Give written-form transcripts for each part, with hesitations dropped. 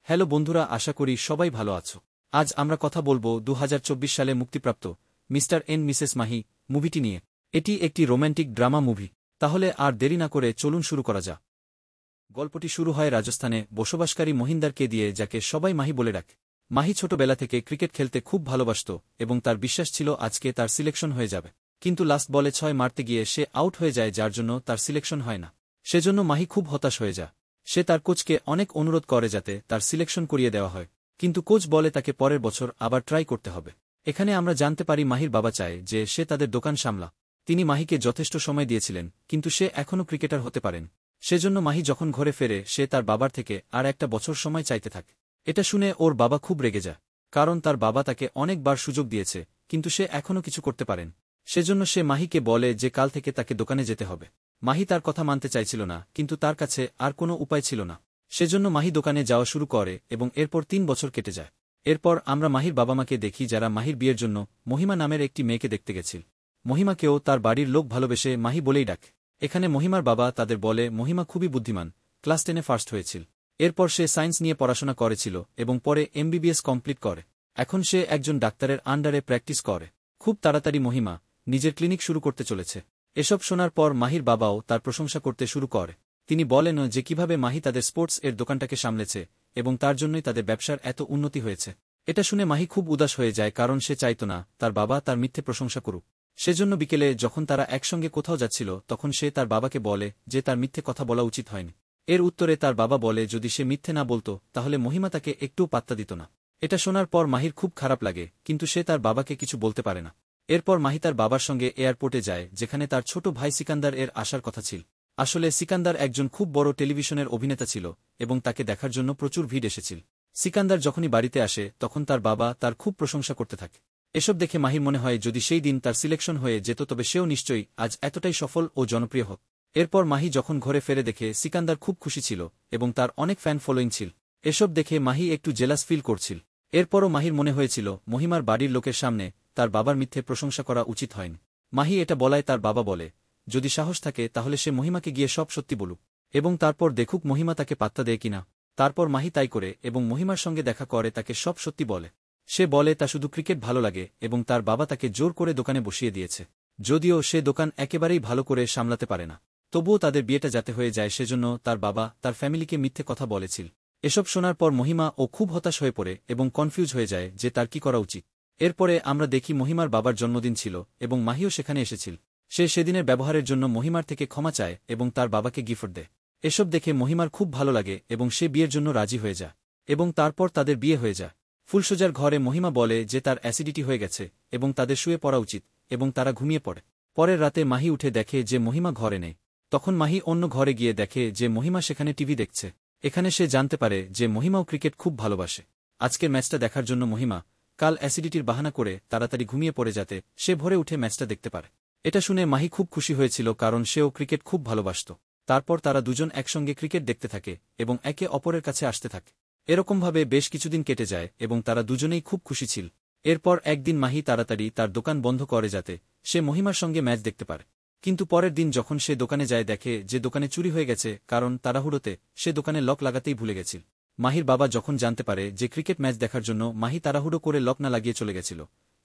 Hello বন্ধুরা, আশা করি সবাই ভালো আছো। আজ আমরা কথা বলবো 2024 সালে মুক্তিপ্রাপ্ত মিস্টার এন্ড মিসেস মাহি মুভিটি নিয়ে। এটি একটি রোম্যান্টিক ড্রামা মুভি। তাহলে আর দেরি না করে চলুন শুরু করা যাক। গল্পটি শুরু হয় রাজস্থানে বসবাসকারী মহিন্দারকে দিয়ে, যাকে সবাই মাহি বলে ডাকে। মাহি ছোটবেলা থেকে ক্রিকেট খেলতে খুব ভালোবাসত এবং তার বিশ্বাস ছিল আজকে তার সিলেকশন হয়ে যাবে। কিন্তু লাস্ট বলে 6 মারতে গিয়ে সে আউট হয়ে যায়, যার জন্য তার সিলেকশন হয় না। সেজন্য মাহি খুব হতাশ হয়ে যায়। সে তার কোচকে অনেক অনুরোধ করে যাতে তার সিলেকশন করিয়ে দেওয়া হয়, কিন্তু কোচ বলে তাকে পরের বছর আবার ট্রাই করতে হবে। এখানে আমরা জানতে পারি মাহির বাবা চায় যে সে তাদের দোকান সামলা। তিনি মাহিকে যথেষ্ট সময় দিয়েছিলেন, কিন্তু সে এখনও ক্রিকেটার হতে পারেন। সেজন্য মাহি যখন ঘরে ফেরে সে তার বাবার থেকে আর একটা বছর সময় চাইতে থাকে। এটা শুনে ওর বাবা খুব রেগে যায়, কারণ তার বাবা তাকে অনেকবার সুযোগ দিয়েছে, কিন্তু সে এখনও কিছু করতে পারেন। সেজন্য সে মাহিকে বলে যে কাল থেকে তাকে দোকানে যেতে হবে। মাহি তার কথা মানতে চাইছিল না, কিন্তু তার কাছে আর কোনো উপায় ছিল না। সেজন্য মাহি দোকানে যাওয়া শুরু করে এবং এরপর 3 বছর কেটে যায়। এরপর আমরা মাহির বাবা মাকে দেখি, যারা মাহির বিয়ের জন্য মহিমা নামের একটি মেয়েকে দেখতে গেছিল। মহিমাকেও তার বাড়ির লোক ভালোবেসে মাহি বলেই ডাকে। এখানে মহিমার বাবা তাদের বলে মহিমা খুবই বুদ্ধিমান, ক্লাস 10-এ ফার্স্ট হয়েছিল। এরপর সে সায়েন্স নিয়ে পড়াশোনা করেছিল এবং পরে MBBS কমপ্লিট করে। এখন সে একজন ডাক্তারের আন্ডারে প্র্যাকটিস করে। খুব তাড়াতাড়ি মহিমা নিজের ক্লিনিক শুরু করতে চলেছে। এসব শোনার পর মাহির বাবাও তার প্রশংসা করতে শুরু করে। তিনি বলেন যে কিভাবে মাহি তাদের স্পোর্টস এর দোকানটাকে সামলেছে এবং তার জন্যই তাদের ব্যবসার এত উন্নতি হয়েছে। এটা শুনে মাহি খুব উদাস হয়ে যায়, কারণ সে চাইত না তার বাবা তার মিথ্যে প্রশংসা করুক। সেজন্য বিকেলে যখন তারা একসঙ্গে কোথাও যাচ্ছিল, তখন সে তার বাবাকে বলে যে তার মিথ্যে কথা বলা উচিত হয়নি। এর উত্তরে তার বাবা বলে যদি সে মিথ্যে না বলতো তাহলে মহিমা তাকে একটুও পাত্তা দিত না। এটা শোনার পর মাহির খুব খারাপ লাগে, কিন্তু সে তার বাবাকে কিছু বলতে পারে না। এরপর মাহি তার বাবার সঙ্গে এয়ারপোর্টে যায়, যেখানে তার ছোট ভাই সিকান্দার এর আসার কথা ছিল। আসলে সিকান্দার একজন খুব বড় টেলিভিশনের অভিনেতা ছিল এবং তাকে দেখার জন্য প্রচুর ভিড় এসেছিল। সিকান্দার যখনই বাড়িতে আসে তখন তার বাবা তার খুব প্রশংসা করতে থাকে। এসব দেখে মাহির মনে হয় যদি সেই দিন তার সিলেকশন হয়ে যেত তবে সেও নিশ্চয়ই আজ এতটাই সফল ও জনপ্রিয় হত। এরপর মাহি যখন ঘরে ফেরে দেখে সিকান্দার খুব খুশি ছিল এবং তার অনেক ফ্যান ফলোয়িং ছিল। এসব দেখে মাহি একটু জেলাস ফিল করছিল। এরপরও মাহির মনে হয়েছিল মহিমার বাড়ির লোকের সামনে তার বাবার মিথ্যে প্রশংসা করা উচিত হয়নি। মাহি এটা বলায় তার বাবা বলে যদি সাহস থাকে তাহলে সে মহিমাকে গিয়ে সব সত্যি বলুক এবং তারপর দেখুক মহিমা তাকে পাত্তা দেয় কিনা। তারপর মাহি তাই করে এবং মহিমার সঙ্গে দেখা করে তাকে সব সত্যি বলে। সে বলে তা শুধু ক্রিকেট ভালো লাগে এবং তার বাবা তাকে জোর করে দোকানে বসিয়ে দিয়েছে। যদিও সে দোকান একেবারেই ভালো করে সামলাতে পারে না, তবুও তাদের বিয়েটা যাতে হয়ে যায় সেজন্য তার বাবা তার ফ্যামিলিকে মিথ্যে কথা বলেছিল। এসব শোনার পর মহিমা ও খুব হতাশ হয়ে পড়ে এবং কনফিউজ হয়ে যায় যে তার কি করা উচিত। এরপরে আমরা দেখি মহিমার বাবার জন্মদিন ছিল এবং মাহিও সেখানে এসেছিল। সে সেদিনের ব্যবহারের জন্য মহিমার থেকে ক্ষমা চায় এবং তার বাবাকে গিফট দেয়। এসব দেখে মহিমার খুব ভালো লাগে এবং সে বিয়ের জন্য রাজি হয়ে যায় এবং তারপর তাদের বিয়ে হয়ে যায়। ফুলসজ্জার ঘরে মহিমা বলে যে তার অ্যাসিডিটি হয়ে গেছে এবং তাদের শুয়ে পড়া উচিত, এবং তারা ঘুমিয়ে পড়ে। পরের রাতে মাহি উঠে দেখে যে মহিমা ঘরে নেই। তখন মাহি অন্য ঘরে গিয়ে দেখে যে মহিমা সেখানে টিভি দেখছে। এখানে সে জানতে পারে যে মহিমাও ক্রিকেট খুব ভালোবাসে। আজকের ম্যাচটা দেখার জন্য মহিমা কাল অ্যাসিডিটির বাহানা করে তাড়াতাড়ি ঘুমিয়ে পড়ে যাতে সে ভোরে উঠে ম্যাচটা দেখতে পারে। এটা শুনে মাহি খুব খুশি হয়েছিল, কারণ সেও ক্রিকেট খুব ভালোবাসত। তারপর তারা দুজন একসঙ্গে ক্রিকেট দেখতে থাকে এবং একে অপরের কাছে আসতে থাকে। এরকমভাবে বেশ কিছুদিন কেটে যায় এবং তারা দুজনেই খুব খুশি ছিল। এরপর একদিন মাহি তাড়াতাড়ি তার দোকান বন্ধ করে যাতে সে মহিমার সঙ্গে ম্যাচ দেখতে পারে। কিন্তু পরের দিন যখন সে দোকানে যায় দেখে যে দোকানে চুরি হয়ে গেছে, কারণ তাড়াহুড়োতে সে দোকানে লক লাগাতেই ভুলে গেছিল। মাহির বাবা যখন জানতে পারে যে ক্রিকেট ম্যাচ দেখার জন্য মাহি তাড়াহুড়ো করে লক না লাগিয়ে চলে গেছিল,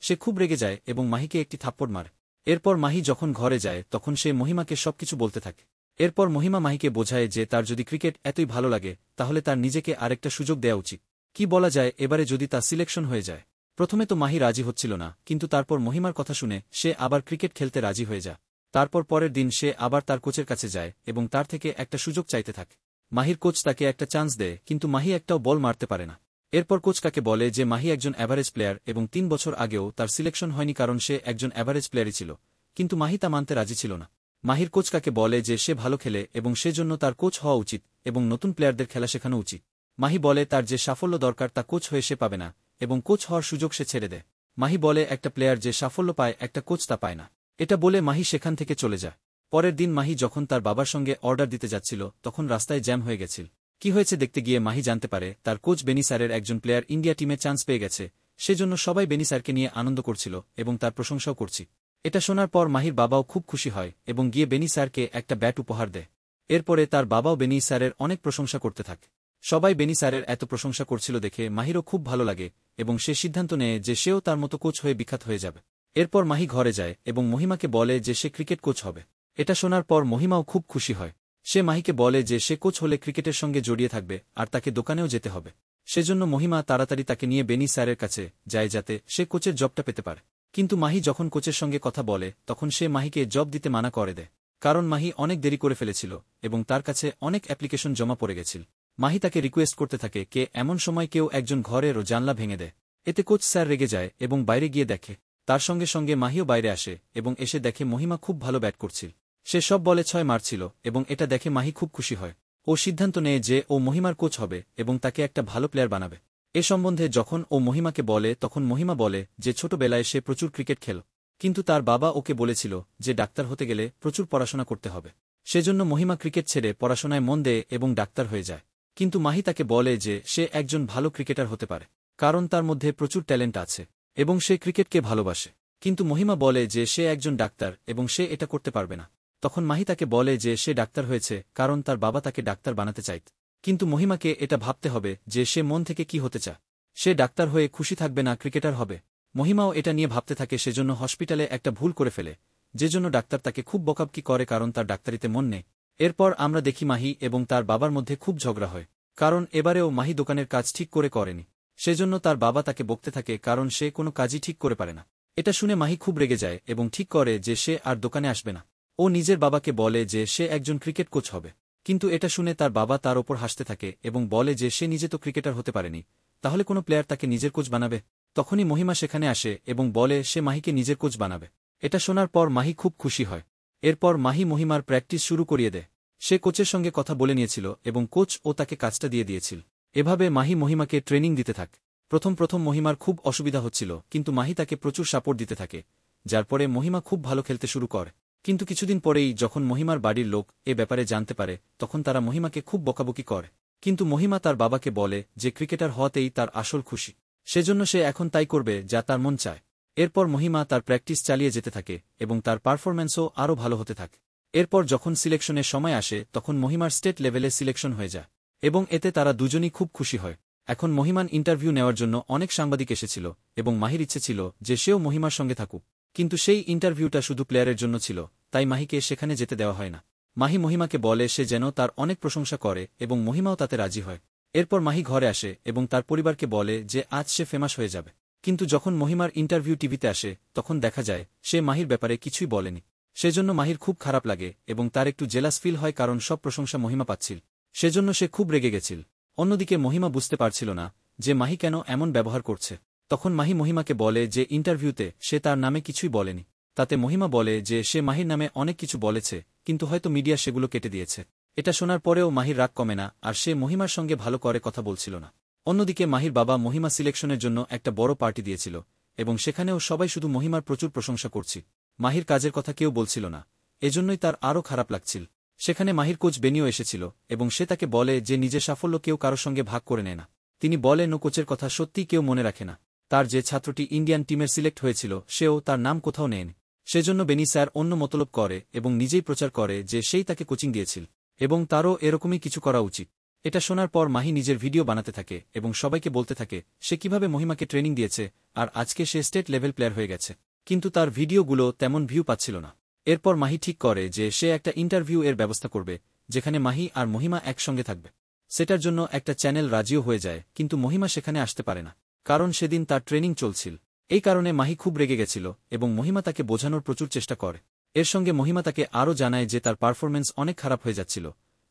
সে খুব রেগে যায় এবং মাহিকে একটি থাপ্পড় মারে। এরপর মাহি যখন ঘরে যায় তখন সে মহিমাকে সবকিছু বলতে থাকে। এরপর মহিমা মাহিকে বোঝায় যে তার যদি ক্রিকেট এতই ভালো লাগে তাহলে তার নিজেকে আরেকটা সুযোগ দেওয়া উচিত। কি বলা যায় এবারে যদি তার সিলেকশন হয়ে যায়। প্রথমে তো মাহি রাজি হচ্ছিল না, কিন্তু তারপর মহিমার কথা শুনে সে আবার ক্রিকেট খেলতে রাজি হয়ে যায়। তারপর পরের দিন সে আবার তার কোচের কাছে যায় এবং তার থেকে একটা সুযোগ চাইতে থাকে। মাহির কোচ তাকে একটা চান্স দেয়, কিন্তু মাহি একটাও বল মারতে পারে না। এরপর কোচ কাকে বলে যে মাহি একজন অ্যাভারেজ প্লেয়ার এবং 3 বছর আগেও তার সিলেকশন হয়নি, কারণ সে একজন অ্যাভারেজ প্লেয়ারই ছিল। কিন্তু মাহি তা মানতে রাজি ছিল না। মাহির কোচ কাকে বলে যে সে ভালো খেলে এবং সেজন্য তার কোচ হওয়া উচিত এবং নতুন প্লেয়ারদের খেলা শেখানো উচিত। মাহি বলে তার যে সাফল্য দরকার তা কোচ হয়ে সে পাবে না এবং কোচ হওয়ার সুযোগ সে ছেড়ে দেয়। মাহি বলে একটা প্লেয়ার যে সাফল্য পায় একটা কোচ তা পায় না। এটা বলে মাহি সেখান থেকে চলে যায়। পরের দিন মাহি যখন তার বাবার সঙ্গে অর্ডার দিতে যাচ্ছিল তখন রাস্তায় জ্যাম হয়ে গেছিল। কি হয়েছে দেখতে গিয়ে মাহি জানতে পারে তার কোচ বেনি স্যারের একজন প্লেয়ার ইন্ডিয়া টিমে চান্স পেয়ে গেছে। সেজন্য সবাই বেনি স্যারকে নিয়ে আনন্দ করছিল এবং তার প্রশংসাও করছি। এটা শোনার পর মাহির বাবাও খুব খুশি হয় এবং গিয়ে বেনি স্যারকে একটা ব্যাট উপহার দেয়। এরপরে তার বাবাও বেনি স্যারের অনেক প্রশংসা করতে থাকে। সবাই বেনি স্যারের এত প্রশংসা করছিল দেখে মাহিরও খুব ভালো লাগে এবং সে সিদ্ধান্ত নেয় যে সেও তার মতো কোচ হয়ে বিখ্যাত হয়ে যাবে। এরপর মাহি ঘরে যায় এবং মহিমাকে বলে যে সে ক্রিকেট কোচ হবে। এটা শোনার পর মহিমাও খুব খুশি হয়। সে মাহিকে বলে যে সে কোচ হলে ক্রিকেটের সঙ্গে জড়িয়ে থাকবে আর তাকে দোকানেও যেতে হবে। সেজন্য মহিমা তাড়াতাড়ি তাকে নিয়ে বেনি স্যারের কাছে যায় যাতে সে কোচের জবটা পেতে পারে। কিন্তু মাহি যখন কোচের সঙ্গে কথা বলে তখন সে মাহিকে জব দিতে মানা করে দেয়, কারণ মাহি অনেক দেরি করে ফেলেছিল এবং তার কাছে অনেক অ্যাপ্লিকেশন জমা পড়ে গেছিল। মাহি তাকে রিকোয়েস্ট করতে থাকে কে এমন সময় কেউ একজন ঘরেরও জানলা ভেঙে দেয়। এতে কোচ স্যার রেগে যায় এবং বাইরে গিয়ে দেখে। তার সঙ্গে সঙ্গে মাহিও বাইরে আসে এবং এসে দেখে মহিমা খুব ভালো ব্যাট করছিল। সে সব বলে 6 মারছিল এবং এটা দেখে মাহি খুব খুশি হয়। ও সিদ্ধান্ত নেয় যে ও মহিমার কোচ হবে এবং তাকে একটা ভালো প্লেয়ার বানাবে। এ সম্বন্ধে যখন ও মহিমাকে বলে তখন মহিমা বলে যে ছোটবেলায় সে প্রচুর ক্রিকেট খেল, কিন্তু তার বাবা ওকে বলেছিল যে ডাক্তার হতে গেলে প্রচুর পড়াশোনা করতে হবে। সেজন্য মহিমা ক্রিকেট ছেড়ে পড়াশোনায় মন দেয় এবং ডাক্তার হয়ে যায়। কিন্তু মাহি তাকে বলে যে সে একজন ভালো ক্রিকেটার হতে পারে, কারণ তার মধ্যে প্রচুর ট্যালেন্ট আছে এবং সে ক্রিকেটকে ভালোবাসে। কিন্তু মহিমা বলে যে সে একজন ডাক্তার এবং সে এটা করতে পারবে না। তখন মাহি তাকে বলে যে সে ডাক্তার হয়েছে কারণ তার বাবা তাকে ডাক্তার বানাতে চাইত। কিন্তু মহিমাকে এটা ভাবতে হবে যে সে মন থেকে কি হতে চায়। সে ডাক্তার হয়ে খুশি থাকবে না ক্রিকেটার হবে। মহিমাও এটা নিয়ে ভাবতে থাকে, সেজন্য হসপিটালে একটা ভুল করে ফেলে, যে জন্য ডাক্তার তাকে খুব বকাবকি করে কারণ তার ডাক্তারিতে মন নেই। এরপর আমরা দেখি মাহি এবং তার বাবার মধ্যে খুব ঝগড়া হয়, কারণ এবারেও মাহি দোকানের কাজ ঠিক করে করেনি। সেজন্য তার বাবা তাকে বকতে থাকে কারণ সে কোনো কাজই ঠিক করে পারে না। এটা শুনে মাহি খুব রেগে যায় এবং ঠিক করে যে সে আর দোকানে আসবে না। ও নিজের বাবাকে বলে যে সে একজন ক্রিকেট কোচ হবে। কিন্তু এটা শুনে তার বাবা তার ওপর হাসতে থাকে এবং বলে যে সে নিজে তো ক্রিকেটার হতে পারেনি, তাহলে কোনো প্লেয়ার তাকে নিজের কোচ বানাবে? তখনই মহিমা সেখানে আসে এবং বলে সে মাহিকে নিজের কোচ বানাবে। এটা শোনার পর মাহি খুব খুশি হয়। এরপর মাহি মহিমার প্র্যাকটিস শুরু করিয়ে দেয়। সে কোচের সঙ্গে কথা বলে নিয়েছিল এবং কোচ ও তাকে কাজটা দিয়ে দিয়েছিল। এভাবে মাহি মহিমাকে ট্রেনিং দিতে থাকে। প্রথম মহিমার খুব অসুবিধা হচ্ছিল, কিন্তু মাহি তাকে প্রচুর সাপোর্ট দিতে থাকে, যার পরে মহিমা খুব ভালো খেলতে শুরু করে। কিন্তু কিছুদিন পরেই যখন মহিমার বাড়ির লোক এ ব্যাপারে জানতে পারে তখন তারা মহিমাকে খুব বকাবকি করে। কিন্তু মহিমা তার বাবাকে বলে যে ক্রিকেটার হওয়াতেই তার আসল খুশি, সেজন্য সে এখন তাই করবে যা তার মন চায়। এরপর মহিমা তার প্র্যাকটিস চালিয়ে যেতে থাকে এবং তার পারফরম্যান্সও আরও ভালো হতে থাকে। এরপর যখন সিলেকশনের সময় আসে তখন মহিমার স্টেট লেভেলে সিলেকশন হয়ে যায় এবং এতে তারা দুজনই খুব খুশি হয়। এখন মহিমান ইন্টারভিউ নেওয়ার জন্য অনেক সাংবাদিক এসেছিল এবং মাহির ইচ্ছে ছিল যে সেও মহিমার সঙ্গে থাকুক, কিন্তু সেই ইন্টারভিউটা শুধু প্লেয়ারের জন্য ছিল, তাই মাহিকে সেখানে যেতে দেওয়া হয় না। মাহি মহিমাকে বলে সে যেন তার অনেক প্রশংসা করে এবং মহিমাও তাতে রাজি হয়। এরপর মাহি ঘরে আসে এবং তার পরিবারকে বলে যে আজ সে ফেমাস হয়ে যাবে। কিন্তু যখন মহিমার ইন্টারভিউ টিভিতে আসে তখন দেখা যায় সে মাহির ব্যাপারে কিছুই বলেনি। সেজন্য মাহির খুব খারাপ লাগে এবং তার একটু জেলাস ফিল হয় কারণ সব প্রশংসা মহিমা পাচ্ছিল। সেজন্য সে খুব রেগে গেছিল। অন্যদিকে মহিমা বুঝতে পারছিল না যে মাহি কেন এমন ব্যবহার করছে। তখন মাহি মহিমাকে বলে যে ইন্টারভিউতে সে তার নামে কিছুই বলেনি। তাতে মহিমা বলে যে সে মাহির নামে অনেক কিছু বলেছে, কিন্তু হয়তো মিডিয়া সেগুলো কেটে দিয়েছে। এটা শোনার পরেও মাহির রাগ কমে না আর সে মহিমার সঙ্গে ভালো করে কথা বলছিল না। অন্যদিকে মাহির বাবা মহিমা সিলেকশনের জন্য একটা বড় পার্টি দিয়েছিল এবং সেখানেও সবাই শুধু মহিমার প্রচুর প্রশংসা করছিল। মাহির কাজের কথা কেউ বলছিল না, এজন্যই তার আরও খারাপ লাগছিল। সেখানে মাহির কোচ বেনিও এসেছিল এবং সে তাকে বলে যে নিজের সাফল্য কেউ কারোর সঙ্গে ভাগ করে নেয় না। তিনি বলেন ও কোচের কথা সত্যিই কেউ মনে রাখে না। তার যে ছাত্রটি ইন্ডিয়ান টিমের সিলেক্ট হয়েছিল সেও তার নাম কোথাও নেয়নি। সেজন্য বেনি স্যার অন্য মতলব করে এবং নিজেই প্রচার করে যে সেই তাকে কোচিং দিয়েছিল এবং তারও এরকমই কিছু করা উচিত। এটা শোনার পর মাহি নিজের ভিডিও বানাতে থাকে এবং সবাইকে বলতে থাকে সে কিভাবে মহিমাকে ট্রেনিং দিয়েছে আর আজকে সে স্টেট লেভেল প্লেয়ার হয়ে গেছে। কিন্তু তার ভিডিওগুলো তেমন ভিউ পাচ্ছিল না। এরপর মাহি ঠিক করে যে সে একটা ইন্টারভিউ এর ব্যবস্থা করবে যেখানে মাহি আর মহিমা একসঙ্গে থাকবে। সেটার জন্য একটা চ্যানেল রাজিও হয়ে যায়, কিন্তু মহিমা সেখানে আসতে পারে না কারণ সেদিন তার ট্রেনিং চলছিল। এই কারণে মাহি খুব রেগে গেছিল এবং মহিমা তাকে বোঝানোর প্রচুর চেষ্টা করে। এর সঙ্গে মহিমা তাকে আরও জানায় যে তার পারফরম্যান্স অনেক খারাপ হয়ে যাচ্ছিল,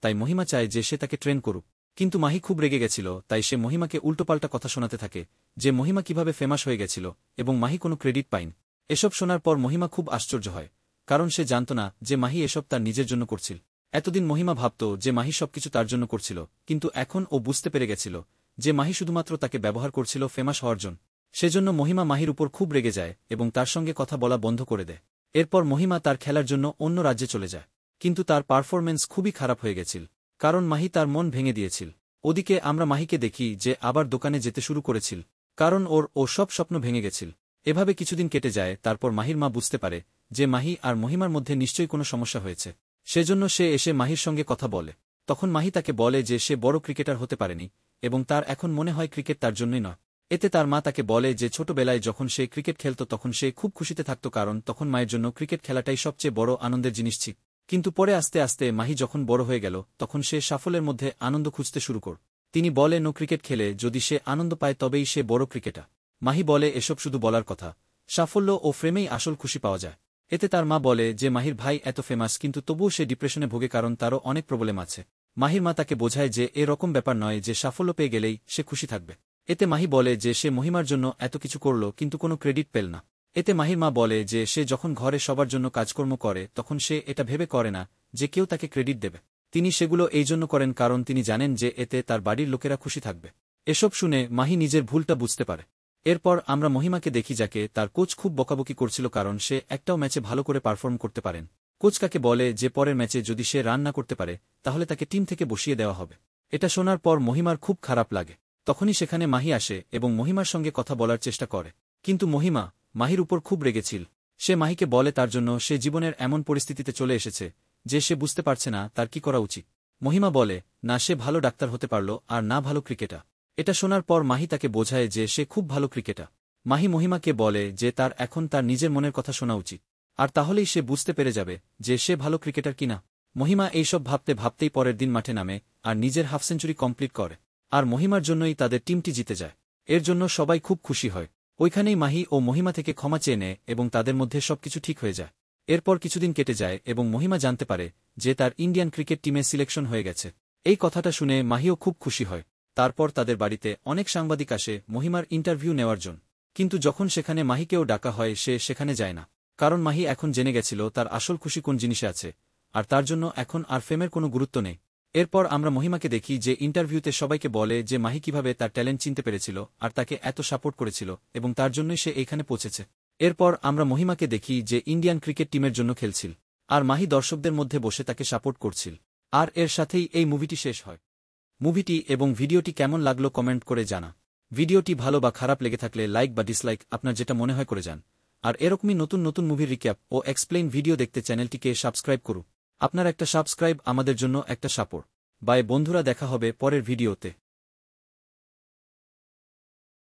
তাই মহিমা চায় যে সে তাকে ট্রেন করুক। কিন্তু মাহি খুব রেগে গেছিল, তাই সে মহিমাকে উল্টোপাল্টা কথা শোনাতে থাকে যে মহিমা কিভাবে ফেমাস হয়ে গেছিল এবং মাহি কোনো ক্রেডিট পায়নি। এসব শোনার পর মহিমা খুব আশ্চর্য হয়, কারণ সে জানত না যে মাহি এসব তার নিজের জন্য করছিল। এতদিন মহিমা ভাবত যে মাহি সবকিছু তার জন্য করছিল, কিন্তু এখন ও বুঝতে পেরে গেছিল যে মাহি শুধুমাত্র তাকে ব্যবহার করছিল ফেমাস হওয়ার জন্য। সেজন্য মহিমা মাহির উপর খুব রেগে যায় এবং তার সঙ্গে কথা বলা বন্ধ করে দেয়। এরপর মহিমা তার খেলার জন্য অন্য রাজ্যে চলে যায়, কিন্তু তার পারফরম্যান্স খুবই খারাপ হয়ে গেছিল কারণ মাহি তার মন ভেঙে দিয়েছিল। ওদিকে আমরা মাহিকে দেখি যে আবার দোকানে যেতে শুরু করেছিল, কারণ ওর সব স্বপ্ন ভেঙে গেছিল। এভাবে কিছুদিন কেটে যায়। তারপর মাহির মা বুঝতে পারে যে মাহি আর মহিমার মধ্যে নিশ্চয়ই কোনো সমস্যা হয়েছে। সেজন্য সে এসে মাহির সঙ্গে কথা বলে। তখন মাহি তাকে বলে যে সে বড় ক্রিকেটার হতে পারেনি এবং তার এখন মনে হয় ক্রিকেট তার জন্যই নয়। এতে তার মা তাকে বলে যে ছোটবেলায় যখন সে ক্রিকেট খেলত তখন সে খুব খুশিতে থাকত, কারণ তখন মায়ের জন্য ক্রিকেট খেলাটাই সবচেয়ে বড় আনন্দের জিনিস ছিল। কিন্তু পরে আস্তে আস্তে মাহি যখন বড় হয়ে গেল তখন সে সাফল্যের মধ্যে আনন্দ খুঁজতে শুরু কর। তিনি বলে ক্রিকেট খেলে যদি সে আনন্দ পায় তবেই সে বড় ক্রিকেটার। মাহি বলে এসব শুধু বলার কথা, সাফল্য ও ফ্রেমেই আসল খুশি পাওয়া যায়। এতে তার মা বলে যে মাহির ভাই এত ফেমাস কিন্তু তবুও সে ডিপ্রেশনে ভোগে, কারণ তারও অনেক প্রবলেম আছে। মাহির মা তাকে বোঝায় যে এরকম ব্যাপার নয় যে সাফল্য পেয়ে গেলেই সে খুশি থাকবে। এতে মাহি বলে যে সে মহিমার জন্য এত কিছু করল কিন্তু কোনো ক্রেডিট পেল না। এতে মাহির মা বলে যে সে যখন ঘরে সবার জন্য কাজকর্ম করে তখন সে এটা ভেবে করে না যে কেউ তাকে ক্রেডিট দেবে। তিনি সেগুলো এই জন্য করেন কারণ তিনি জানেন যে এতে তার বাড়ির লোকেরা খুশি থাকবে। এসব শুনে মাহি নিজের ভুলটা বুঝতে পারে। এরপর আমরা মহিমাকে দেখি যাকে তার কোচ খুব বকাবকি করছিল কারণ সে একটাও ম্যাচে ভালো করে পারফর্ম করতে পারেন। কোচ কাকে বলে যে পরের ম্যাচে যদি সে রান না করতে পারে তাহলে তাকে টিম থেকে বসিয়ে দেওয়া হবে। এটা শোনার পর মহিমার খুব খারাপ লাগে। তখনই সেখানে মাহি আসে এবং মহিমার সঙ্গে কথা বলার চেষ্টা করে, কিন্তু মহিমা মাহির উপর খুব রেগেছিল। সে মাহিকে বলে তার জন্য সে জীবনের এমন পরিস্থিতিতে চলে এসেছে যে সে বুঝতে পারছে না তার কি করা উচিত। মহিমা বলে না সে ভালো ডাক্তার হতে পারল আর না ভালো ক্রিকেটার। এটা শোনার পর মাহি তাকে বোঝায় যে সে খুব ভালো ক্রিকেটার। মাহি মহিমাকে বলে যে তার এখন তার নিজের মনের কথা শোনা উচিত, আর তাহলেই সে বুঝতে পেরে যাবে যে সে ভালো ক্রিকেটার কিনা। মহিমা এইসব ভাবতে ভাবতেই পরের দিন মাঠে নামে আর নিজের হাফ সেঞ্চুরি কমপ্লিট করে, আর মহিমার জন্যই তাদের টিমটি জিতে যায়। এর জন্য সবাই খুব খুশি হয়। ওইখানেই মাহি ও মহিমা থেকে ক্ষমা চেয়ে নেয় এবং তাদের মধ্যে সবকিছু ঠিক হয়ে যায়। এরপর কিছুদিন কেটে যায় এবং মহিমা জানতে পারে যে তার ইন্ডিয়ান ক্রিকেট টিমে সিলেকশন হয়ে গেছে। এই কথাটা শুনে মাহিও খুব খুশি হয়। তারপর তাদের বাড়িতে অনেক সাংবাদিক আসে মহিমার ইন্টারভিউ নেওয়ার জন্য, কিন্তু যখন সেখানে মাহিকেও ডাকা হয় সে সেখানে যায় না, কারণ মাহি এখন জেনে গেছিল তার আসল খুশি কোন জিনিসে আছে, আর তার জন্য এখন আর ফেমের কোনো গুরুত্ব নেই। এরপর আমরা মহিমাকে দেখি যে ইন্টারভিউতে সবাইকে বলে যে মাহি কিভাবে তার ট্যালেন্ট চিনতে পেরেছিল আর তাকে এত সাপোর্ট করেছিল এবং তার জন্যই সে এইখানে পৌঁছেছে। এরপর আমরা মহিমাকে দেখি যে ইন্ডিয়ান ক্রিকেট টিমের জন্য খেলছিল, আর মাহি দর্শকদের মধ্যে বসে তাকে সাপোর্ট করছিল। আর এর সাথেই এই মুভিটি শেষ হয়। মুভিটি এবং ভিডিওটি কেমন লাগলো কমেন্ট করে জানা। ভিডিওটি ভালো বা খারাপ লেগে থাকলে লাইক বা ডিসলাইক আপনার যেটা মনে হয় করে যান। আর এরকমই নতুন নতুন মুভির রিক্যাপ ও এক্সপ্লেইন ভিডিও দেখতে চ্যানেলটিকে সাবস্ক্রাইব করুন। আপনার একটা সাবস্ক্রাইব আমাদের জন্য একটা সাপোর্ট। বাই বন্ধুরা, দেখা হবে পরের ভিডিওতে।